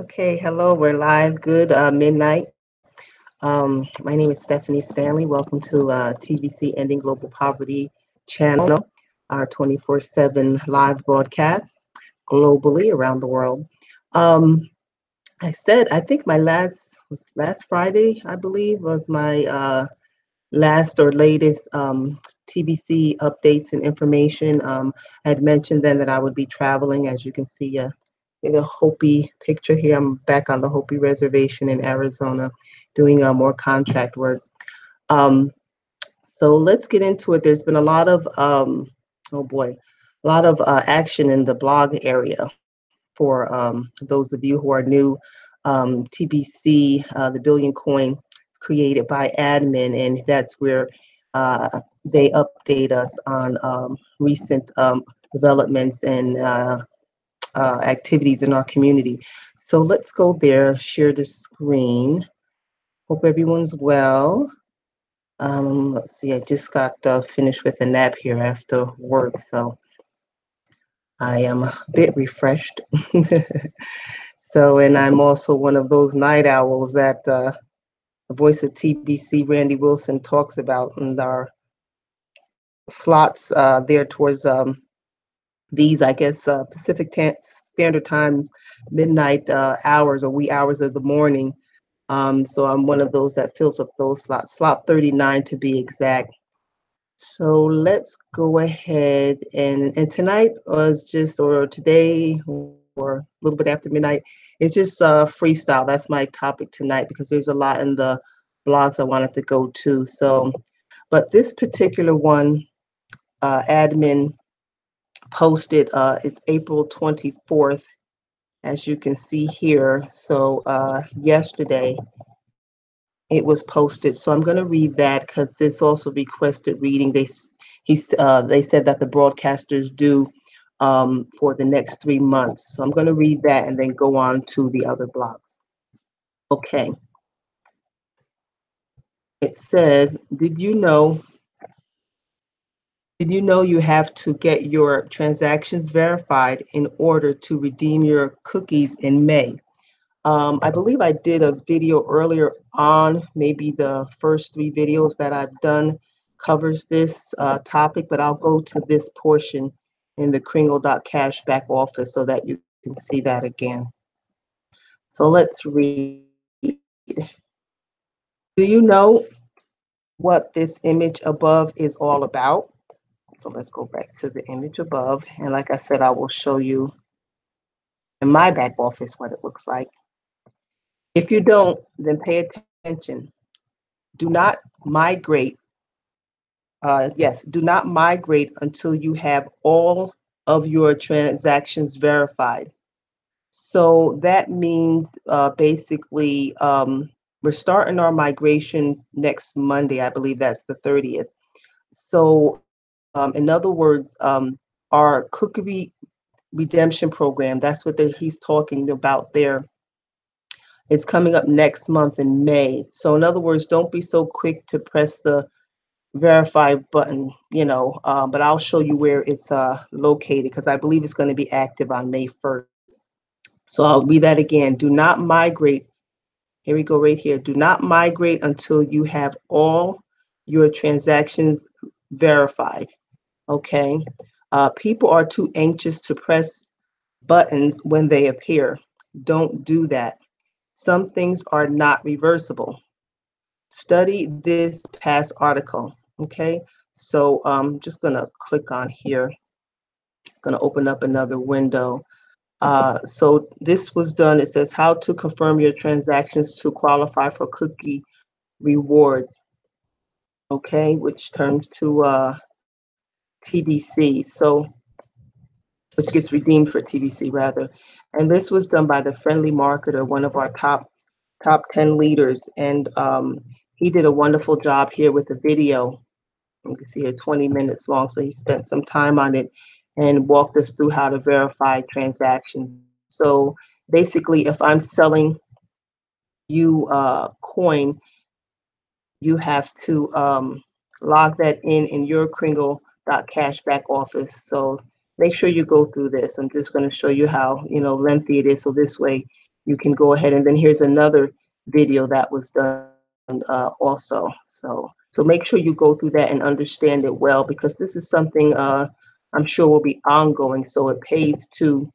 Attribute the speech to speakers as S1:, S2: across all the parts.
S1: Okay, hello, we're live. Good midnight. My name is Stephanie Stanley. Welcome to TBC Ending Global Poverty channel, our 24/7 live broadcast globally around the world. Um, I think my last Friday, I believe, was my last or latest TBC updates and information. I had mentioned then that I would be traveling, as you can see. In a Hopi picture here. I'm back on the Hopi Reservation in Arizona doing more contract work. Um, so let's get into it. There's been a lot of, oh boy, a lot of action in the blog area for those of you who are new. TBC, the Billion Coin, created by admin, and that's where they update us on recent developments and activities in our community. So let's go there, share the screen. Hope everyone's well. Let's see, I just got finished with a nap here after work, so I am a bit refreshed. So, and I'm also one of those night owls that the voice of TBC, Randy Wilson, talks about in our slots there towards these, I guess, Pacific Standard Time, midnight hours or wee hours of the morning. So I'm one of those that fills up those slots, slot 39 to be exact. So let's go ahead and tonight was just, or today, or a little bit after midnight, it's just freestyle. That's my topic tonight because there's a lot in the blogs I wanted to go to. So, but this particular one, admin posted, it's April 24th, as you can see here. So yesterday it was posted. So I'm going to read that because it's also requested reading. They said that the broadcasters do for the next 3 months. So I'm going to read that and then go on to the other blogs. Okay. It says, did you know you have to get your transactions verified in order to redeem your cookies in May? I believe I did a video earlier on, maybe the first 3 videos that I've done covers this topic, but I'll go to this portion in the Kringle.Cash back office so that you can see that again. So let's read. Do you know what this image above is all about? So let's go back to the image above. And like I said, I will show you in my back office what it looks like. If you don't, then pay attention. Do not migrate. Yes, do not migrate until you have all of your transactions verified. So that means basically we're starting our migration next Monday. I believe that's the 30th. So in other words, our cookie redemption program, that's what he's talking about there, is coming up next month in May. So in other words, don't be so quick to press the verify button, but I'll show you where it's located because I believe it's going to be active on May 1st. So I'll read that again. Do not migrate. Here we go right here. Do not migrate until you have all your transactions verified. Okay. People are too anxious to press buttons when they appear. Don't do that. Some things are not reversible. Study this past article. Okay. So I'm just going to click on here. It's going to open up another window. So this was done. It says how to confirm your transactions to qualify for cookie rewards. Okay, which turns to TBC. So, which gets redeemed for TBC rather. And this was done by the Friendly Marketer, one of our top 10 leaders, and he did a wonderful job here with the video. You can see here 20 minutes long. So he spent some time on it and walked us through how to verify transactions. So basically, if I'm selling you coin, you have to log that in your Kringle.Cash back office. So make sure you go through this. I'm just going to show you how lengthy it is. So this way you can go ahead, and then here's another video that was done also. So make sure you go through that and understand it well, because this is something I'm sure will be ongoing. So it pays to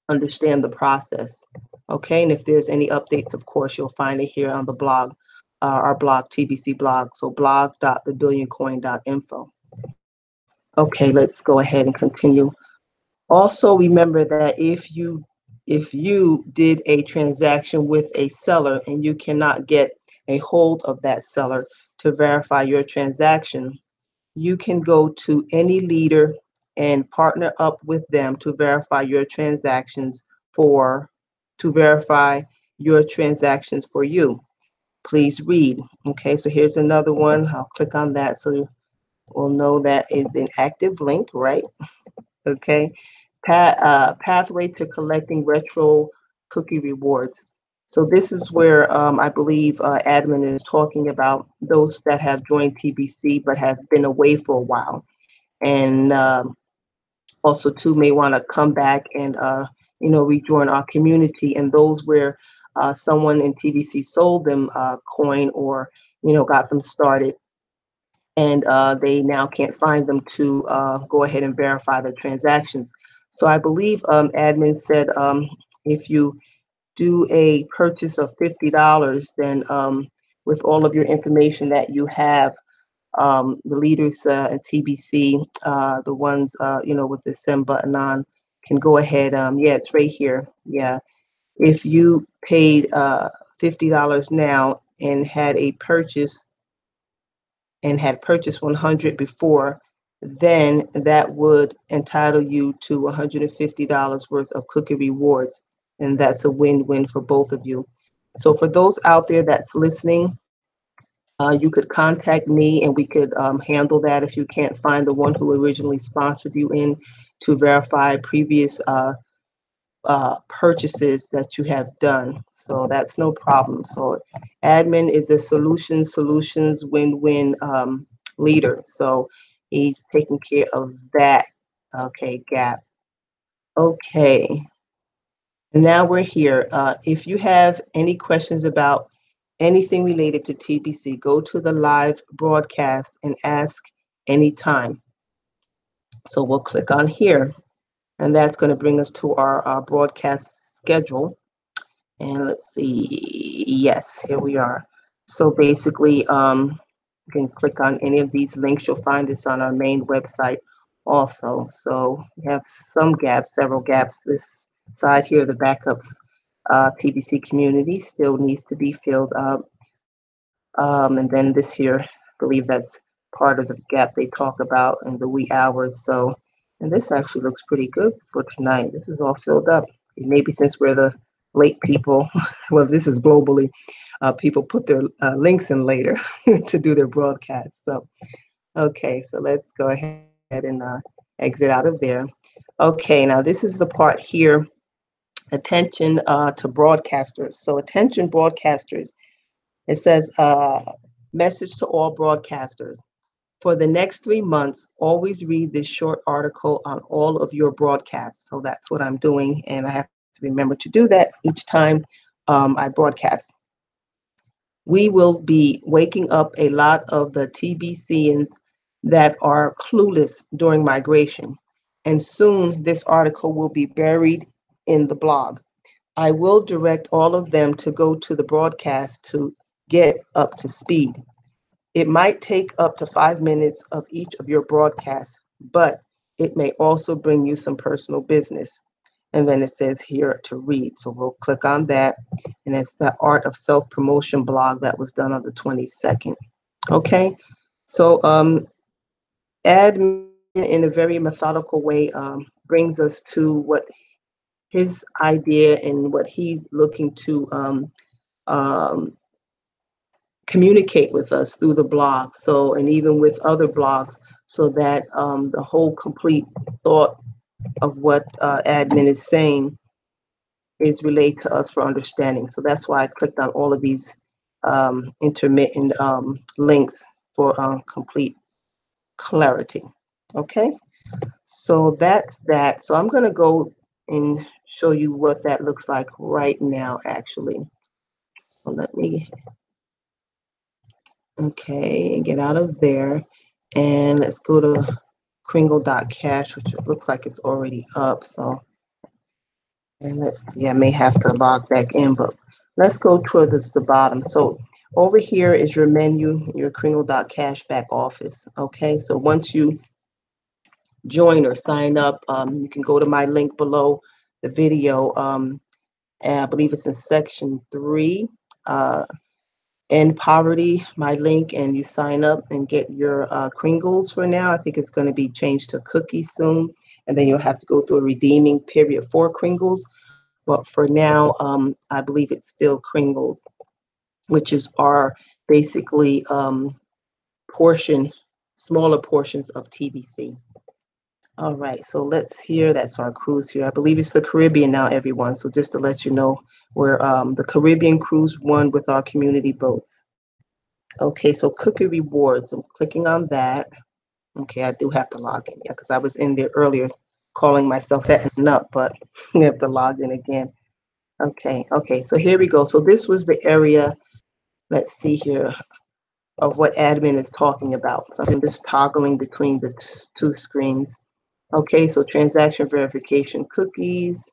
S1: understand the process. Okay, and if there's any updates, of course, you'll find it here on the blog, our blog, TBC blog. So blog.thebillioncoin.info. Okay, let's go ahead and continue. Also, remember that if you did a transaction with a seller and you cannot get a hold of that seller to verify your transaction, you can go to any leader and partner up with them to verify your transactions for you. Please read. Okay, so here's another one. I'll click on that so we'll know that is an active link, right? Okay. Pathway to collecting retro cookie rewards. So this is where I believe admin is talking about those that have joined TBC but have been away for a while, and also too may want to come back and rejoin our community. And those where someone in TBC sold them coin, or got them started, and they now can't find them to go ahead and verify the transactions. So I believe admin said if you do a purchase of $50, then with all of your information that you have, the leaders in TBC, the ones with the send button on, can go ahead. Yeah, it's right here. Yeah, if you paid $50 now and had purchased 100 before, then that would entitle you to $150 worth of cookie rewards. And that's a win-win for both of you. So for those out there that's listening, you could contact me and we could handle that if you can't find the one who originally sponsored you in to verify previous purchases that you have done. So that's no problem. So admin is a solutions win-win leader. So he's taking care of that. Okay, gap. Okay. Now we're here. If you have any questions about anything related to TBC, go to the live broadcast and ask anytime. So we'll click on here, and that's going to bring us to our broadcast schedule. And let's see, yes, here we are. So basically, you can click on any of these links. You'll find this on our main website also. So we have some gaps, several gaps. This side here, the backups, TBC community still needs to be filled up. And then this here, I believe that's part of the gap they talk about in the wee hours. So, and this actually looks pretty good for tonight. This is all filled up. Maybe since we're the late people, well, this is globally, people put their links in later to do their broadcast. So, okay, so let's go ahead and exit out of there. Okay, now this is the part here, attention to broadcasters. So attention broadcasters, it says, message to all broadcasters. For the next 3 months, always read this short article on all of your broadcasts. So that's what I'm doing, and I have to remember to do that each time I broadcast. We will be waking up a lot of the TBCians that are clueless during migration, and soon this article will be buried in the blog. I will direct all of them to go to the broadcast to get up to speed. It might take up to 5 minutes of each of your broadcasts, but it may also bring you some personal business. And then it says here to read. So we'll click on that. And it's the Art of Self-Promotion blog that was done on the 22nd. Okay. So admin in a very methodical way brings us to what his idea and what he's looking to communicate with us through the blog. So, and even with other blogs, so that the whole complete thought of what admin is saying is relayed to us for understanding. So that's why I clicked on all of these intermittent links for complete clarity. Okay, so that's that. So I'm going to go and show you what that looks like right now, actually. So let me, okay, get out of there. And let's go to Kringle.Cash, which it looks like it's already up. So, and let's see, I may have to log back in, but let's go towards the bottom. So over here is your menu, your Kringle.Cash back office. Okay, so once you join or sign up, you can go to my link below the video. And I believe it's in section 3, End Poverty, my link, and you sign up and get your Kringles for now. I think it's going to be changed to cookies soon, and then you'll have to go through a redeeming period for Kringles. But for now, I believe it's still Kringles, which is our basically smaller portions of TBC. All right, so let's hear, that's our cruise here. I believe it's the Caribbean now, everyone. So just to let you know, we're the Caribbean cruise one with our community boats. Okay, so cookie rewards, I'm clicking on that. Okay, I do have to log in, yeah, because I was in there earlier calling myself setting up, but you have to log in again. Okay, so here we go. So this was the area, let's see here, of what admin is talking about. So I'm just toggling between the two screens. Okay, so transaction verification cookies.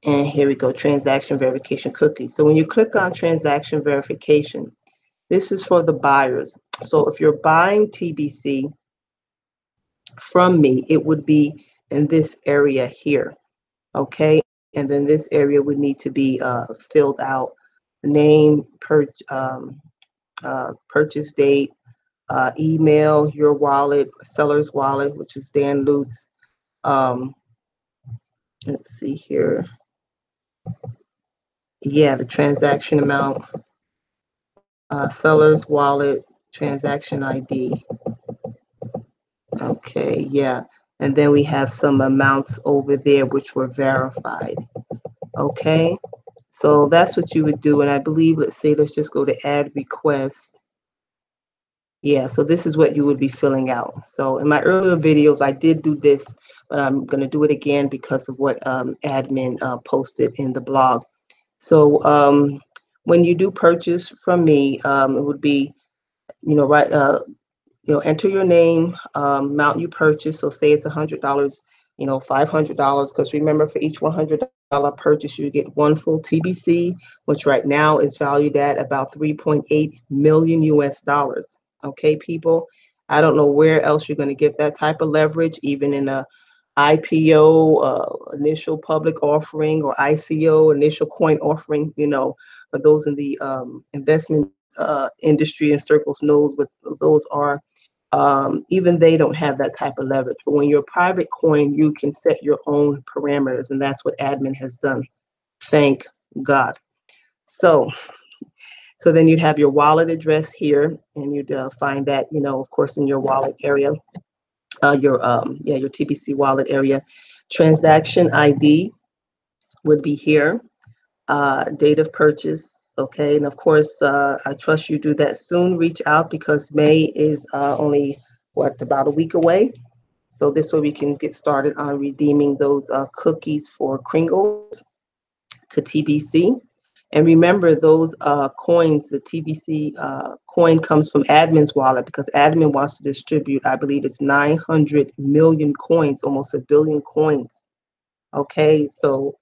S1: And here we go, transaction verification cookies. So when you click on transaction verification, this is for the buyers. So if you're buying TBC from me, it would be in this area here. Okay, and then this area would need to be filled out, name, purchase date, email, your wallet, seller's wallet, which is Dan Lutz. Let's see here. Yeah, the transaction amount, seller's wallet, transaction ID. Okay, yeah. And then we have some amounts over there which were verified. Okay, so that's what you would do. And I believe, let's just go to add request. Yeah, so this is what you would be filling out. So in my earlier videos, I did do this, but I'm going to do it again because of what admin posted in the blog. So when you do purchase from me, it would be, enter your name, amount you purchase. So say it's $100, $500, because remember, for each $100 purchase, you get one full TBC, which right now is valued at about 3.8 million US dollars. Okay, people, I don't know where else you're going to get that type of leverage, even in a IPO, initial public offering, or ICO, initial coin offering. For those in the investment industry and circles knows what those are. Even they don't have that type of leverage. But when you're a private coin, you can set your own parameters, and that's what admin has done. Thank God. So then you'd have your wallet address here, and you'd find that, of course, in your wallet area, your TBC wallet area. Transaction ID would be here. Date of purchase, okay, and of course, I trust you do that soon. Reach out, because May is only about a week away. So this way we can get started on redeeming those cookies for Kringles to TBC. And remember, those coins, the TBC coin comes from admin's wallet, because admin wants to distribute, I believe it's 900 million coins, almost 1 billion coins. Okay, so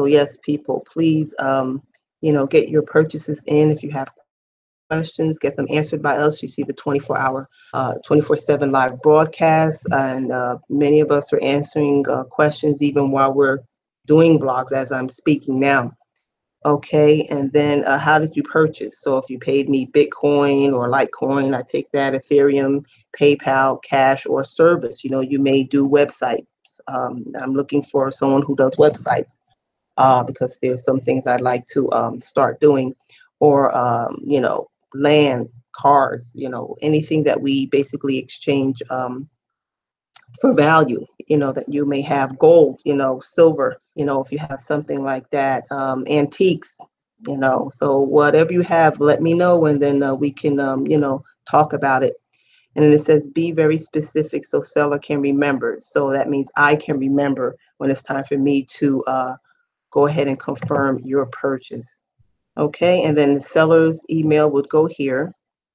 S1: yes, people, please, get your purchases in. If you have questions, get them answered by us. You see the 24/7 live broadcast, and many of us are answering questions even while we're doing blogs, as I'm speaking now. Okay, and then how did you purchase? So if you paid me Bitcoin or Litecoin, I take that, Ethereum, PayPal, cash, or service. You may do websites. I'm looking for someone who does websites because there's some things I'd like to start doing, or land, cars, anything that we basically exchange for value, that you may have gold, silver, if you have something like that, antiques, so whatever you have, let me know, and then we can, talk about it. And then it says, be very specific so seller can remember. So that means I can remember when it's time for me to go ahead and confirm your purchase. Okay, and then the seller's email would go here,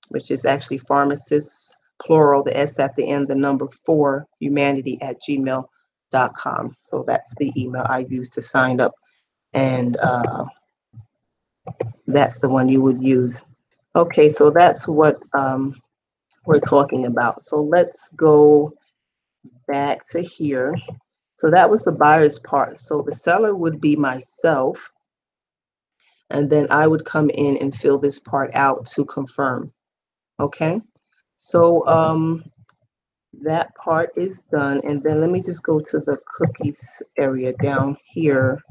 S1: which is actually pharmacists, plural, the S at the end, the number 4, humanity@gmail.com. So that's the email I use to sign up, and that's the one you would use. Okay, so that's what we're talking about. So let's go back to here. So that was the buyer's part. So the seller would be myself, and then I would come in and fill this part out to confirm. Okay, so that part is done. And then let me just go to the cookies area down here.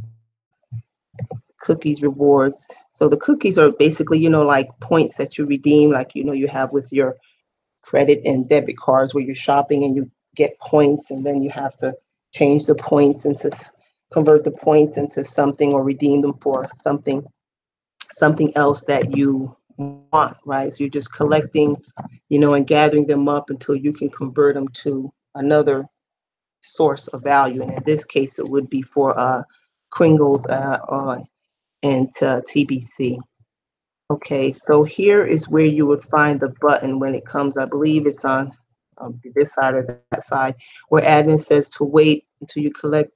S1: Cookies rewards. So the cookies are basically, like points that you redeem, like, you have with your credit and debit cards where you're shopping and you get points, and then you have to change the points into, convert the points into something or redeem them for something else that you want, right? So you're just collecting, and gathering them up until you can convert them to another source of value. And in this case, it would be for Kringles and TBC. Okay, so here is where you would find the button when it comes. I believe it's on this side or that side, where admin says to wait until you collect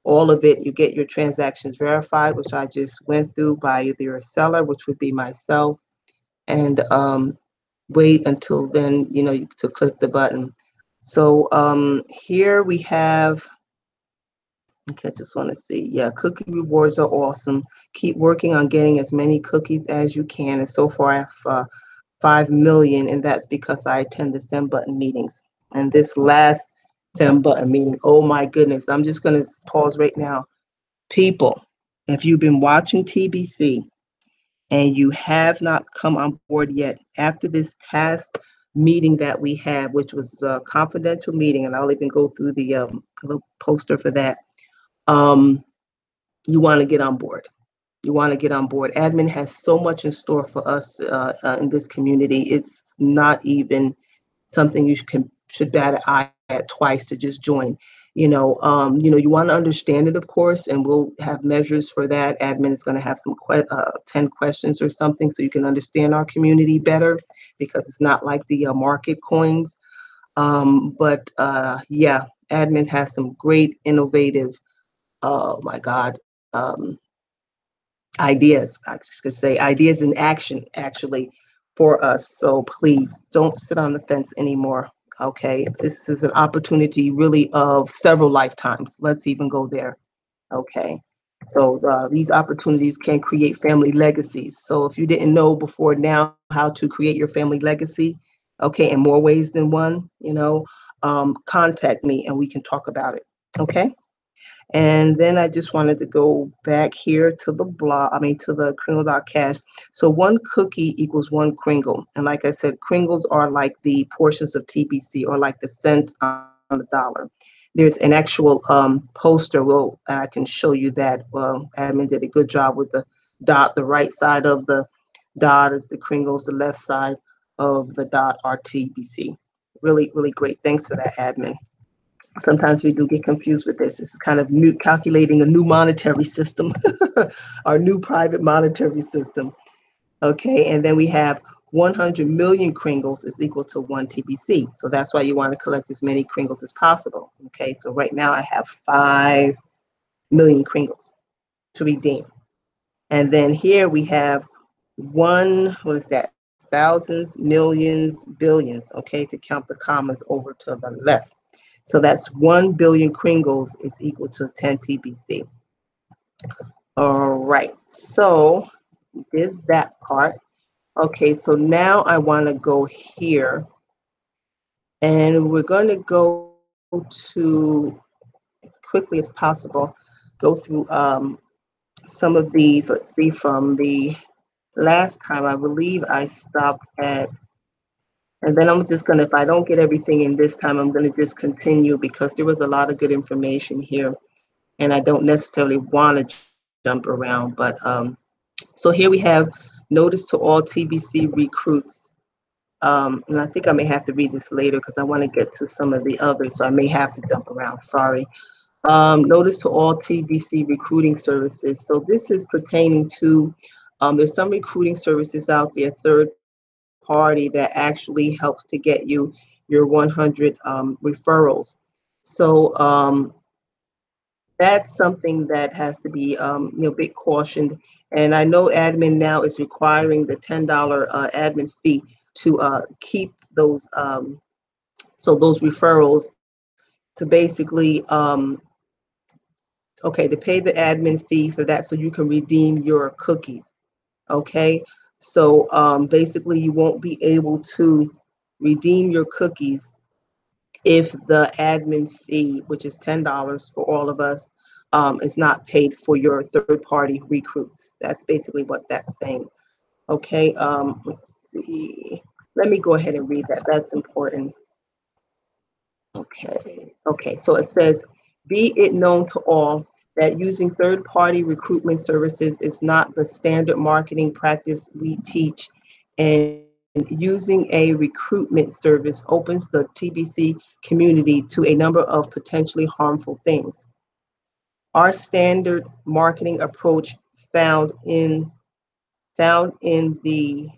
S1: all of it. You get your transactions verified, which I just went through by either a seller, which would be myself, and wait until then, to click the button. So here we have, okay, I just want to see. Yeah, cookie rewards are awesome. Keep working on getting as many cookies as you can. And so far I have 5 million, and that's because I attend the send button meetings. And this last send button meeting, oh my goodness, I'm just going to pause right now. People, if you've been watching TBC and you have not come on board yet, after this past meeting that we had, which was a confidential meeting, and I'll even go through the little poster for that, you want to get on board. You want to get on board. Admin has so much in store for us in this community. It's not even something you should bat an eye at twice to just join. You want to understand it, of course, and we'll have measures for that. Admin is going to have some 10 questions or something so you can understand our community better, because it's not like the market coins. But yeah, admin has some great innovative, oh my God, ideas. I just could say ideas in action, actually, for us. So please don't sit on the fence anymore. Okay, this is an opportunity really of several lifetimes. Let's even go there. Okay, so these opportunities can create family legacies. So if you didn't know before now how to create your family legacy, okay, in more ways than one, contact me and we can talk about it. Okay. And then I just wanted to go back here to the to the Kringle.Cash. So 1 cookie equals 1 Kringle. And like I said, Kringles are like the portions of TBC, or like the cents on the dollar. There's an actual poster. Well, I can show you that. Admin did a good job with the dot. The right side of the dot is the Kringles. The left side of the dot are TBC. Really, really great. Thanks for that, admin. Sometimes we do get confused with this. It's kind of new, calculating a new monetary system, our new private monetary system. Okay, and then we have 100 million Kringles is equal to 1 TBC. So that's why you want to collect as many Kringles as possible. Okay, so right now I have 5 million Kringles to redeem. And then here we have what is that? Thousands, millions, billions, okay, to count the commas over to the left. So that's 1 billion Kringles is equal to 10 TBC. All right, so we did that part. Okay, so now I want to go here, and we're going to go to, as quickly as possible, go through some of these. Let's see, from the last time, I believe I stopped at, and then I'm just going to, if I don't get everything in this time, I'm going to just continue, because there was a lot of good information here, and I don't necessarily want to jump around. But so here we have notice to all TBC recruits. And I think I may have to read this later because I want to get to some of the others, so I may have to jump around. Sorry. Notice to all TBC recruiting services. So this is pertaining to, there's some recruiting services out there, third party, that actually helps to get you your 100 referrals. So that's something that has to be, bit cautioned. And I know admin now is requiring the $10 admin fee to keep those, so those referrals to basically, okay, to pay the admin fee for that so you can redeem your cookies. Okay, so basically you won't be able to redeem your cookies if the admin fee, which is $10 for all of us, is not paid for your third party recruits. That's basically what that's saying. Okay, let's see. Let me go ahead and read that. That's important. Okay, so it says, be it known to all that using third-party recruitment services is not the standard marketing practice we teach, and using a recruitment service opens the TBC community to a number of potentially harmful things. Our standard marketing approach found in found in the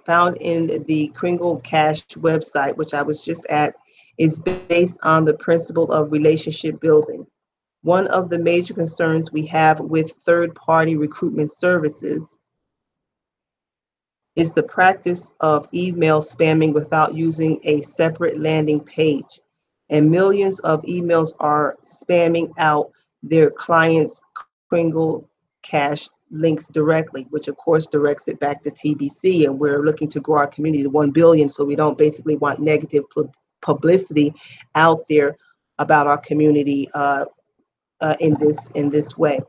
S1: found in the Kringle.Cash website, which I was just at, is based on the principle of relationship building. One of the major concerns we have with third-party recruitment services is the practice of email spamming without using a separate landing page. And millions of emails are spamming out their clients' Kringle.Cash links directly, which of course directs it back to TBC. And we're looking to grow our community to 1 billion. So we don't basically want negative publicity out there about our community in this way.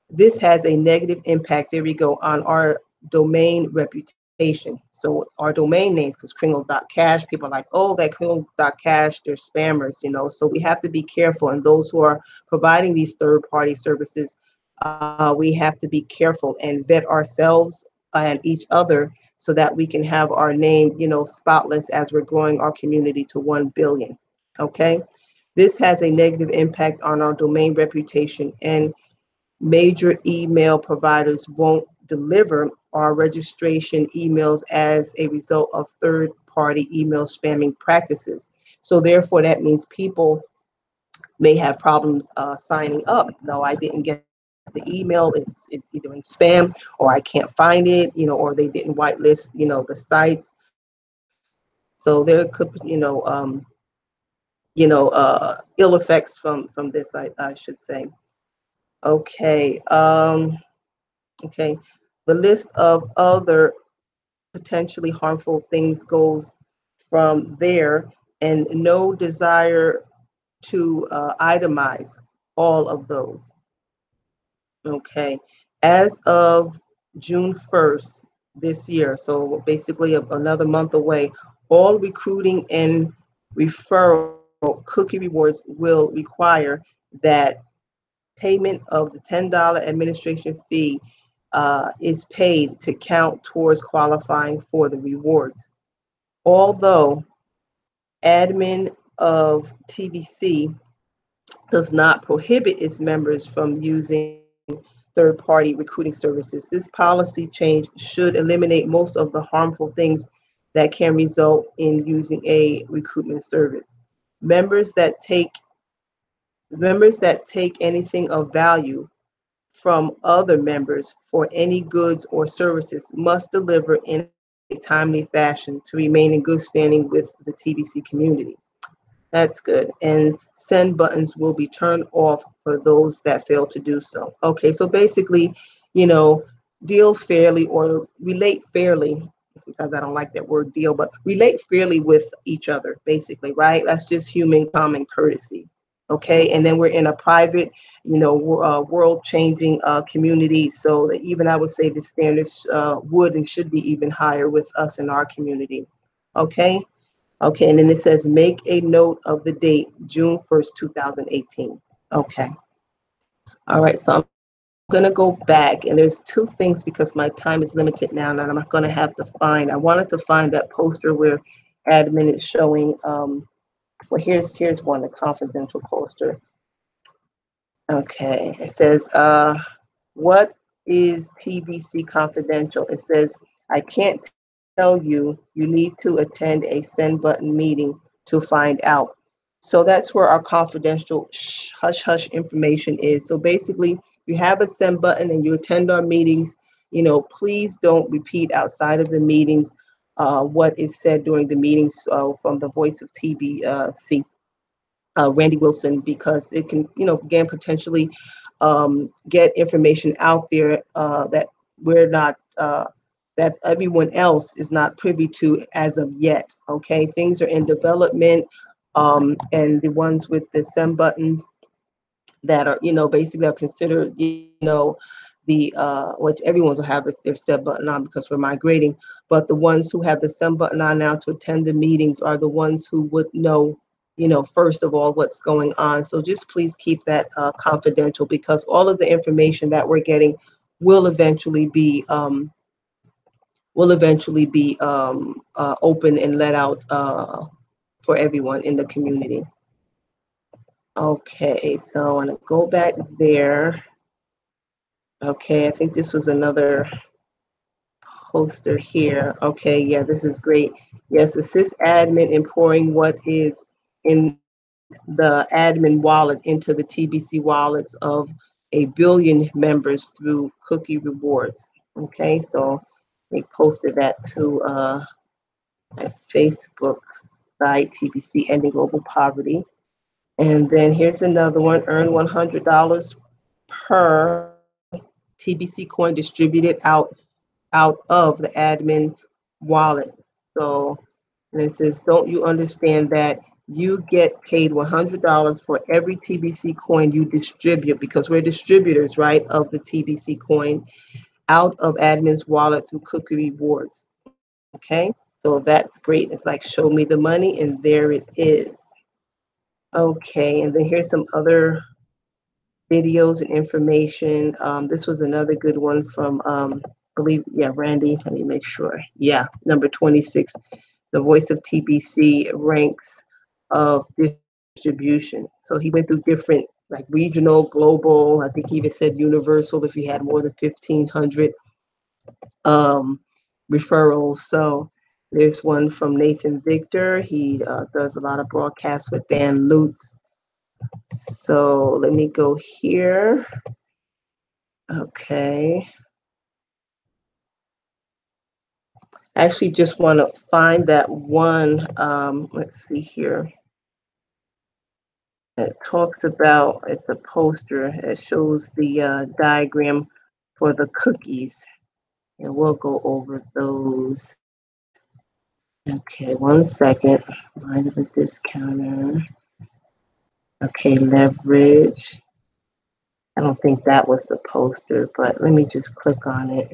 S1: This has a negative impact, there we go, on our domain reputation. So our domain names, because Kringle.Cash, people are like, oh, that Kringle.Cash, they're spammers, so we have to be careful. And those who are providing these third-party services, we have to be careful and vet ourselves and each other so that we can have our name, spotless as we're growing our community to 1 billion, okay? This has a negative impact on our domain reputation, and major email providers won't deliver our registration emails as a result of third-party email spamming practices. So therefore, that means people may have problems signing up. No, I didn't get the email. It's either in spam, or I can't find it, or they didn't whitelist, the sites. So there could, ill effects from this, I should say. Okay. Okay. The list of other potentially harmful things goes from there, and no desire to itemize all of those. Okay. As of June 1st this year, so basically another month away, all recruiting and referral cookie rewards will require that payment of the $10 administration fee is paid to count towards qualifying for the rewards. Although admin of TBC does not prohibit its members from using third-party recruiting services, this policy change should eliminate most of the harmful things that can result in using a recruitment service. Members that take anything of value from other members for any goods or services must deliver in a timely fashion to remain in good standing with the TBC community. That's good. And send buttons will be turned off for those that fail to do so. Okay, so basically, deal fairly or relate fairly. Sometimes I don't like that word deal, but relate fairly with each other, basically, right? That's just human common courtesy. Okay, and then we're in a private, world-changing community. So that even I would say the standards would and should be even higher with us in our community. Okay. Okay, and then it says, make a note of the date, June 1st, 2018. Okay. All right, so I'm going to go back, and there's two things because my time is limited now that I'm going to have to find. I wanted to find that poster where admin is showing Well, here's one, a confidential poster. Okay, it says, what is TBC confidential? It says, I can't tell you, you need to attend a send button meeting to find out. So that's where our confidential hush hush information is. So basically, you have a send button and you attend our meetings, please don't repeat outside of the meetings what is said during the meetings from the voice of TBC. Randy Wilson, because it can, again, potentially get information out there that we're not, that everyone else is not privy to as of yet. Okay, things are in development, and the ones with the send buttons that are, basically are considered, the which everyone's will have their send button on because we're migrating, but the ones who have the send button on now to attend the meetings are the ones who would know, first of all, what's going on. So just please keep that confidential, because all of the information that we're getting will eventually be open and let out for everyone in the community. Okay, so I want to go back there. Okay, I think this was another poster here. Okay, yeah, this is great. Yes, assist admin in pouring what is in the admin wallet into the TBC wallets of 1 billion members through cookie rewards. Okay, so they posted that to my Facebook site, TBC Ending Global Poverty. And then here's another one, earn $100 per TBC coin distributed out of the admin wallet. So, and it says, don't you understand that you get paid $100 for every TBC coin you distribute, because we're distributors, right, of the TBC coin out of admin's wallet through cookie rewards. Okay, so that's great. It's like, show me the money, and there it is. Okay, and then here's some other videos and information. This was another good one from, I believe, yeah, Randy. Let me make sure. Yeah, number 26, the voice of TBC ranks of distribution. So he went through different, like regional, global. I think he even said universal if he had more than 1,500 referrals. So there's one from Nathan Victor. He does a lot of broadcasts with Dan Lutz. So let me go here. Okay. I actually just want to find that one. Let's see here. It talks about, it's a poster. It shows the diagram for the cookies. And we'll go over those. Okay, 1 second. Line of a discounter. Okay, leverage. I don't think that was the poster, but let me just click on it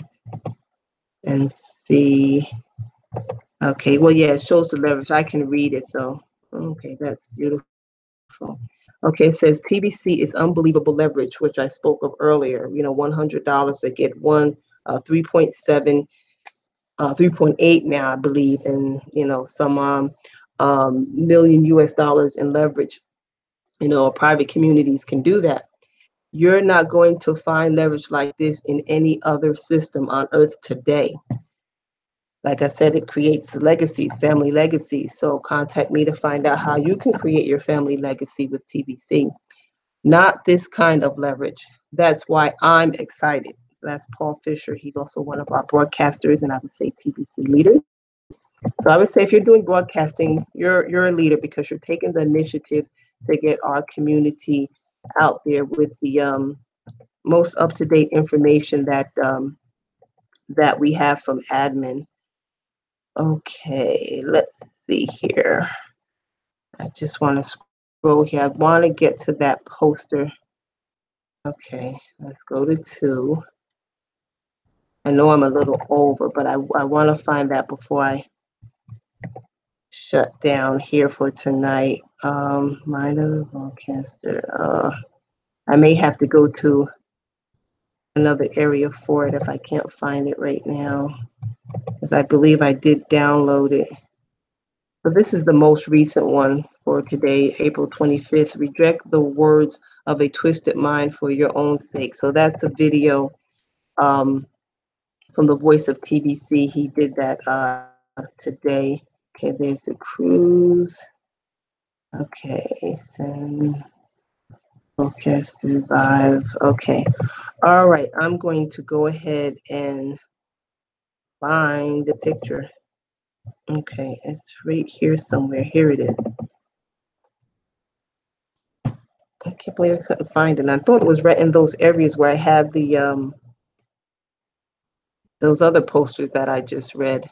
S1: and see. Okay, well, yeah, it shows the leverage. I can read it though. Okay, that's beautiful. Okay, it says TBC is unbelievable leverage, which I spoke of earlier. $100 to get 3.7, 3.8 now, I believe, and some million US dollars in leverage. Private communities can do that. You're not going to find leverage like this in any other system on earth today. Like I said, it creates legacies, family legacies. So contact me to find out how you can create your family legacy with TBC. Not this kind of leverage. That's why I'm excited. That's Paul Fisher. He's also one of our broadcasters, and I would say TBC leaders. So I would say if you're doing broadcasting, you're a leader, because you're taking the initiative to get our community out there with the most up-to-date information that that we have from admin. Okay, let's see here. I just want to scroll here. I want to get to that poster. Okay, let's go to 2. I know I'm a little over, but I want to find that before I shut down here for tonight. Minor broadcaster. I may have to go to another area for it if I can't find it right now, because I believe I did download it. So this is the most recent one for today, April 25th. Reject the words of a twisted mind for your own sake. So that's a video from the voice of TBC. He did that today. Okay, there's the cruise. Okay, send forecast revive. Okay, all right. I'm going to go ahead and find the picture. Okay, it's right here somewhere. Here it is. I can't believe I couldn't find it. And I thought it was right in those areas where I had the those other posters that I just read.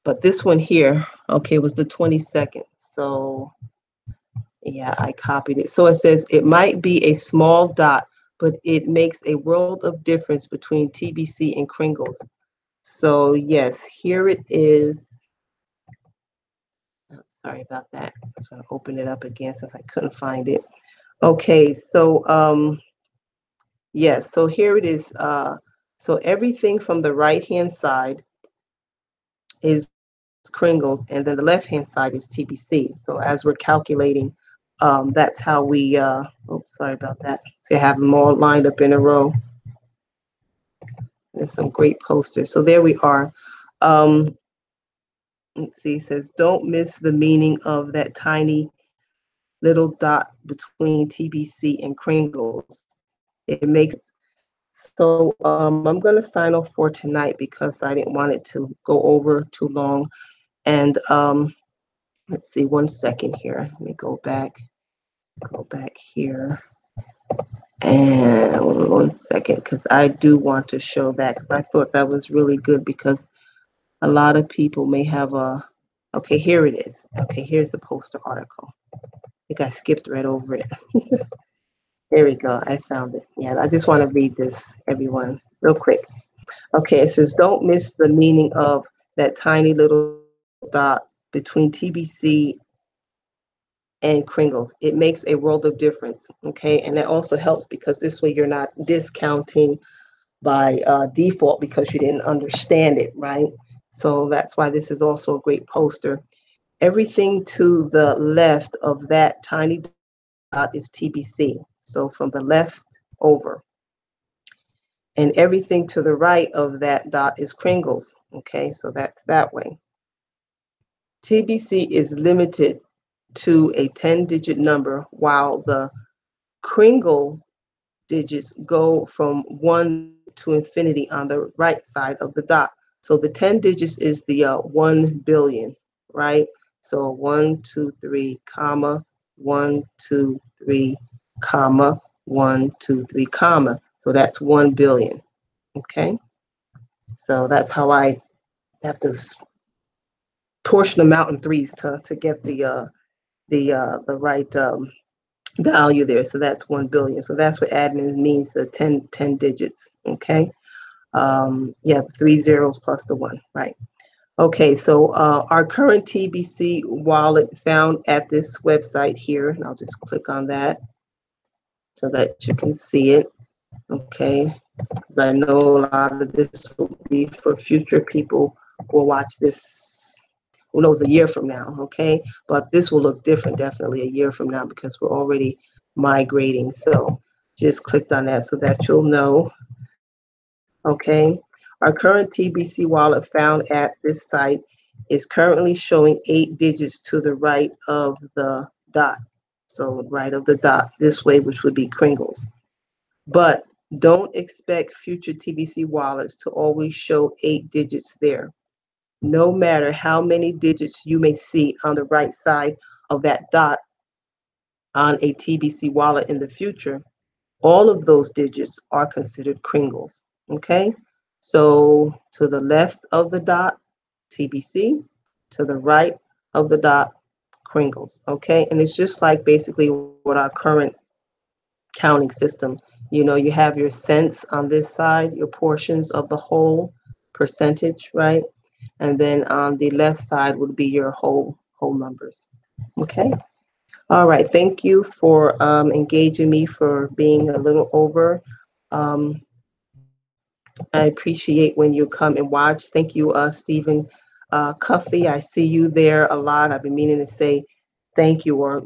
S1: But this one here, okay, was the 22nd. So yeah, I copied it. So it says it might be a small dot, but it makes a world of difference between TBC and Kringles. So yes, here it is. Oh, sorry about that. So I'll open it up again since I couldn't find it. Okay, so yes, so here it is. So everything from the right-hand side is Kringles, and then the left-hand side is TBC. So as we're calculating, that's how we, oops, sorry about that. So I have them all lined up in a row. There's some great posters. So there we are. Let's see, it says, don't miss the meaning of that tiny little dot between TBC and Kringles. It makes so I'm going to sign off for tonight because I didn't want it to go over too long. And let's see, 1 second here. Let me go back here. And 1 second, because I do want to show that because I thought that was really good because a lot of people may have okay, here it is. Okay, here's the poster article. I think I skipped right over it. There we go. I found it. Yeah, I just want to read this, everyone, real quick. Okay, it says, don't miss the meaning of that tiny little dot between TBC and Kringles. It makes a world of difference, okay? And that also helps because this way you're not discounting by default because you didn't understand it, right? So that's why this is also a great poster. Everything to the left of that tiny dot is TBC. So from the left over. And everything to the right of that dot is Kringles. Okay, so that's that way. TBC is limited to a 10-digit number, while the Kringle digits go from 1 to infinity on the right side of the dot. So the 10 digits is the 1 billion, right? So 1, 2, 3, comma, 1, 2, 3, comma, 1, 2, 3, comma. So that's 1 billion. Okay, so that's how I have to portion them out in threes to get the right value there. So that's 1 billion. So that's what admin means, the 10 digits. Okay, yeah, 3 zeros plus the 1, right? Okay, so our current TBC wallet found at this website here, and I'll just click on that so that you can see it. Okay, because I know a lot of this will be for future people who will watch this, who knows, a year from now, okay? But this will look different definitely a year from now because we're already migrating. So just clicked on that so that you'll know, okay? Our current TBC wallet found at this site is currently showing 8 digits to the right of the dot. So right of the dot this way, which would be Kringles. But don't expect future TBC wallets to always show 8 digits there. No matter how many digits you may see on the right side of that dot on a TBC wallet in the future, all of those digits are considered Kringles, okay? So to the left of the dot, TBC, to the right of the dot, Kringles, okay? And it's just like basically what our current counting system, you know, you have your cents on this side, your portions of the whole percentage, right? And then on the left side would be your whole numbers. Okay. All right. Thank you for engaging me, for being a little over. I appreciate when you come and watch. Thank you, Stephen, Cuffy, I see you there a lot. I've been meaning to say thank you, or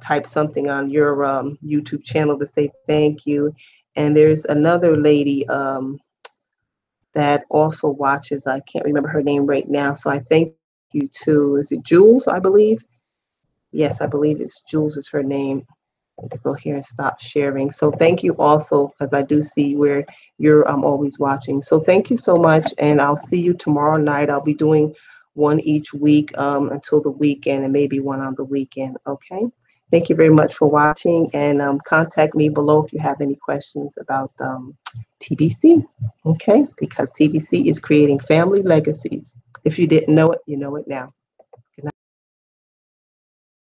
S1: type something on your YouTube channel to say thank you. And there's another lady that also watches. I can't remember her name right now, so I thank you too. Is it Jules, I believe? Yes, I believe it's Jules is her name. To go here and stop sharing. So thank you also, because I do see where you're always watching. So thank you so much, and I'll see you tomorrow night. I'll be doing one each week until the weekend, and maybe one on the weekend. Okay. Thank you very much for watching, and contact me below if you have any questions about TBC. Okay, because TBC is creating family legacies. If you didn't know it, you know it now.